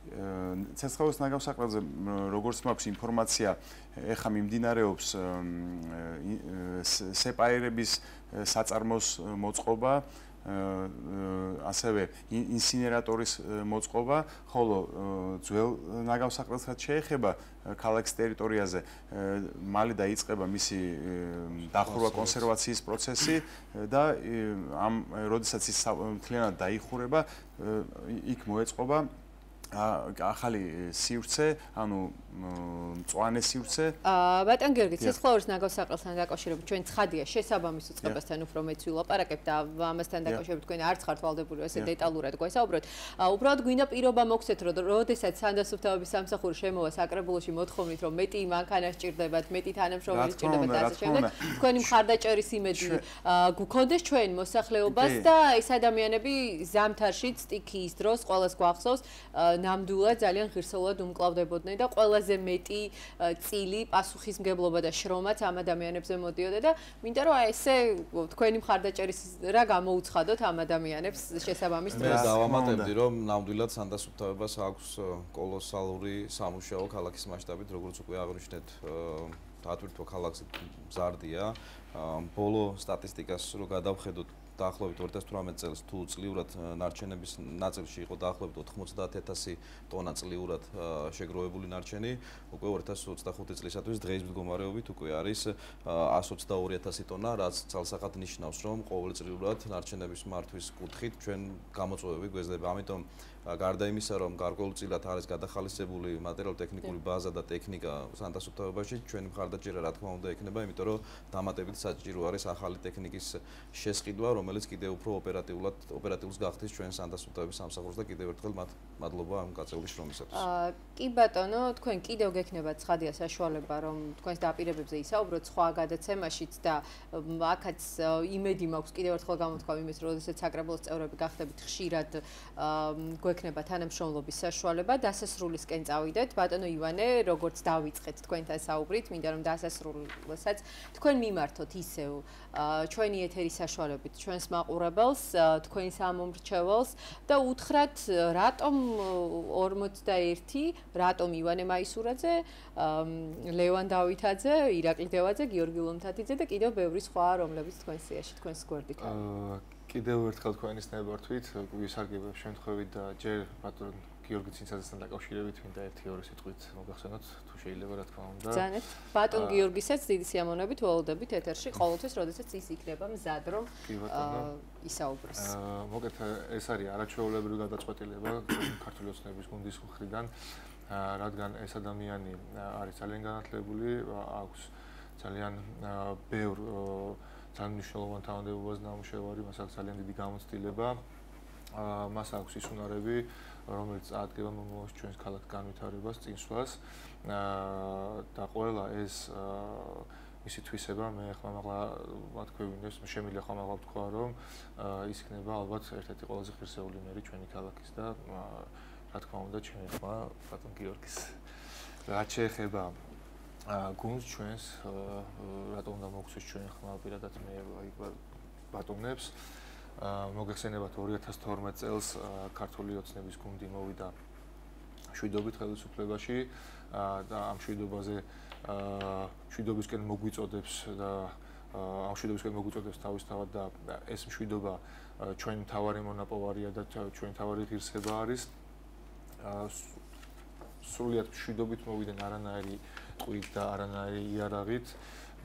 ცეცხლაურის ნაგავსაყრელზე როგორც მაქვს ინფორმაცია, ეხლა მიმდინარეობს სეპაერების საწარმოს მოწყობა, ასევე ინსინერატორის მოწყობა, ხოლო ძველ ნაგავსაყრელსაც შეეხება ქალაქის ტერიტორიაზე მალე დაიწყება მისი დახურვა კონსერვაციის პროცესი და როდესაც ის მთლიანად დაიხურება, იქ მოეწყობა ახალი სივრცე, ანუ მწვანე სივრცე. ბატონ გიორგი, ცეცხლაურის ნაგავსაყრელთან დაკავშირებით ჩვენ ცხადია შესაბამის უწყებასთან უფრო მეც ვილაპარაკებთ და ამასთან დაკავშირებით თქვენ არც ხართ ვალდებული ესე დეტალურად გვესაუბროთ. უბრალოდ გვინდა პირობა მოგცეთ, რომ როდესაც სანდასუფთავების სამსახური შემოვა საკრებულოში მოთხოვნით, რომ მეტი მანქანა სჭირდებათ, მეტი თანამშრომელი სჭირდებათ და ასე შემდეგ, თქვენი მხარდაჭერის იმედი გქონდეს ჩვენ მოსახლეობას და ეს ადამიანები ზამთარშიც სტიქიის დროს ყველას გვახსოვს, ნამდვილად ძალიან ღირსეულად უმკლავდებოდნენ და ყველაზე მეტი წილი პასუხისმგებლობა და შრომაც ამ ადამიანებზე მოდიოდა და მინდა რომ ესე თქვენი მხარდაჭერის რა გამოუცხადოთ ამ ადამიანებს შესაბამის დროს. მე დავამატებდი რომ ნამდვილად სანდასუფთავებას აქვს კოლოსალური სამუშაო ქალაქის მასშტაბით, როგორც უკვე აღნიშნეთ, დატვირთვა ქალაქზე მზარდია. ბოლო სტატისტიკას რო გადავხედოთ დაახლოებით 2018 წელს თუ წლიურად ნარჩენების ნაწილში იყო დაახლოებით 90000 ტონა წლიურად შეგროვებული ნარჩენი, უკვე 2025 წლისათვის დღეის მდგომარეობით უკვე არის 122000 ტონა, რაც ძალსაღად ნიშნავს, რომ ყოველწლიურად ნარჩენების მართვის კუთხით ჩვენ გამოწვევები გვეძლება. ამიტომ გარდა იმისა, რომ გარკვეულწილად არის გადახალისებული მატერიალურ-ტექნიკური ბაზა და ტექნიკა სანდასუფთავებაში, ჩვენი მხარდაჭერა რა თქმა უნდა ექნება, იმიტომ რომ დამატებით საჭირო არის ახალი ტექნიკის შესყიდვა, რომელიც კიდევ უფრო ოპერატიულს გახდის ჩვენ სანდასუფთავების სამსახურს და კიდევ ერთხელ მათ მადლობა ამ გაწეული შრომისათვის. კი ბატონო, თქვენ კიდევ გექნებათ ცხადია საშუალება, რომ თქვენს დაპირებებზე ისაუბროთ სხვა გადაცემაშიც და აქაც იმედი მაქვს კიდევ ერთხელ გამოთქვამ იმის, რომ როდესაც საკრებულოს წევრები გახდებით ხშირად გვექნება თანამშრომლობის საშუალება, დასასრულისკენ წავიდეთ. ბატონო ივანე, როგორც დავიწყეთ თქვენთან საუბრით, მინდა რომ დასასრულსაც თქვენ მიმართოთ ისევ ჩვენი ეთერის საშუალებით ჩვენს მაყურებელს, თქვენს ამომრჩეველს და უთხრათ რატომ 41, რატომ ივანე მაისურაძე, ლევან დავითაძე, ირაკლი დევაძე, გიორგი ლომთათიძე და კიდევ ბევრი სხვა, რომლებიც თქვენს სიაში თქვენს გვერდით არის. კიდევ ერთხელ თქვენის ნებართვით, ვისარგებლებ შემთხვევით და ჯერ ბატონ გიორგი ცინცაძესთან დაკავშირებით მინდა 1-2 სიტყვით მოგახსენოთ, თუ შეიძლება რა თქმა უნდა. ბრძანეთ. ბატონ გიორგისაც დიდი სიამოვნებით ველოდებით ეთერში ყოველთვის, როდესაც ის იქნება მზად, რომ ისაუბროს. მოგეთ ეს არის არაჩვეულებრივი გადაწყვეტილება ქართული ოცნების გუნდის მხრიდან, რადგან ეს ადამიანი არის ძალიან განათლებული, აქვს ძალიან ბევრ ძალიან მნიშვნელოვან თანამდებობას ნამუშევარი, მას აქვს ძალიან დიდი გამოცდილება, მას აქვს ის უნარები, რომელიც წარადგება მომავალში ჩვენს ქალაქს განვითარებას, წინსვლას და ყველა ეს მისი თვისება მე ხმამაღლა ვთქვი, შემიძლია ხმამაღლა ვთქვა, რომ ის იქნება ალბათ ერთ-ერთი ყველაზე ღირსეული მერი ჩვენი ქალაქის და რა თქმა უნდა ჩემი ხმა ბატონ გიორგის. რაც შეეხება გუნდს ჩვენს რატომ უნდა მოგცეს ჩვენი ხმა პირადად მე ბატონებს მოგეხსენებათ 2012 წელს ქართული ოცნების გუნდი მოვიდა შვიდობით ხელისუფლებაში და ამ შვიდობაზე შვიდობისკენ მოგვიწოდებს და ამ შვიდობისკენ მოგვიწოდებს თავისთავად და ეს მშვიდობა ჩვენი მთავარი მონაპოვარია და ჩვენი მთავარი ღირსება არის სრულიად მშვიდობით მოვიდნენ არანაირი ტყვით და არანაირი იარაღით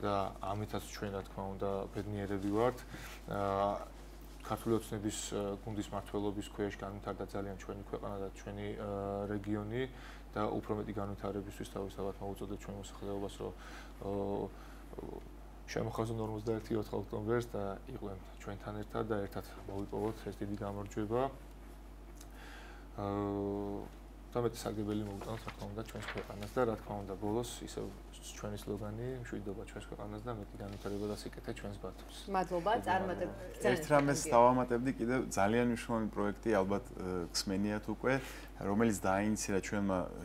და ამითაც ჩვენ რა თქმა უნდა ბედნიერები ვართ. ქართული ოცნების გუნდის მმართველობის ქვეშ განვითარდა ძალიან ჩვენი ქვეყანა და ჩვენი რეგიონი და უფრო მეტი განვითარებისთვის თავისთავად მოუწოდეთ ჩვენ მოსახლეობას, რომ შემოხაზონ 41 ოქტომბერს და იყვნენ ჩვენთან ერთად და ერთად მოვიპოვოთ ეს დიდი გამარჯვება. დამეტი სარგებელი მოუტანოთ რა თქმა უნდა ჩვენს ქვეყანას და რა თქმა უნდა ბოლოს ისევ ჩვენი სლოგანი მშვიდობა ჩვენს ქვეყანას და მეტი განვითარება და სიკეთე ჩვენს ბათუმს. მადლობა, წარმატებით. ერთ რამეს დავამატებდი კიდევ ძალიან მნიშვნელოვანი პროექტი ალბათ გსმენიათ უკვე, რომელიც დაინიცირა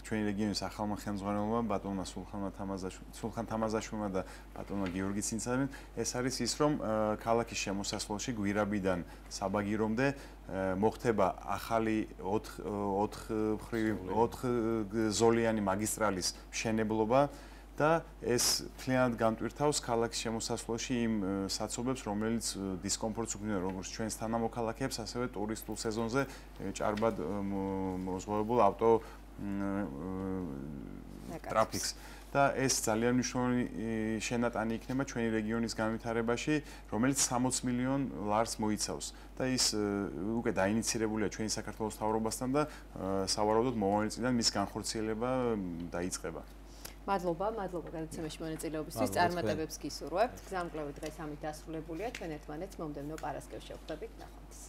ჩვენი რეგიონის ახალმა ხელმძღვანელობამ ბატონმა სულხან თამაზაშვილმა და ბატონმა გიორგი ცინცაძემ. ეს არის ის, რომ ქალაქის შემოსასვლელში გვირაბიდან საბაგირომდე მოხდება ახალი 4 ზოლიანი მაგისტრალის მშენებლობა და ეს მთლიანად განტვირთავს ქალაქის შემოსასვლელში იმ საცობებს, რომელიც დისკომფორტს უქმნიან როგორც ჩვენს თანამოქალაქეებს, ასევე ტურისტულ სეზონზე ჭარბად მოზღვევებულ ავტო ტრაფიკს. და ეს ძალიან მნიშვნელოვანი შენატანი იქნება ჩვენი რეგიონის განვითარებაში, რომელიც 60 მილიონ ლარს მოიცავს. და ის უკვე დაინიცირებულია ჩვენი საქართველოს მთავრობასთან და სავარაუდოდ მომავალ წლიდან მის განხორციელება დაიწყება. მადლობა გადაცემაში მონაწილეობისთვის. წარმატებებს გისურვებთ. გზამკვლევი დღეს ამით დასრულებულია. ჩვენ ერთმანეთს მომდევნო პარასკევს შევხვდებით. ნახვამდის.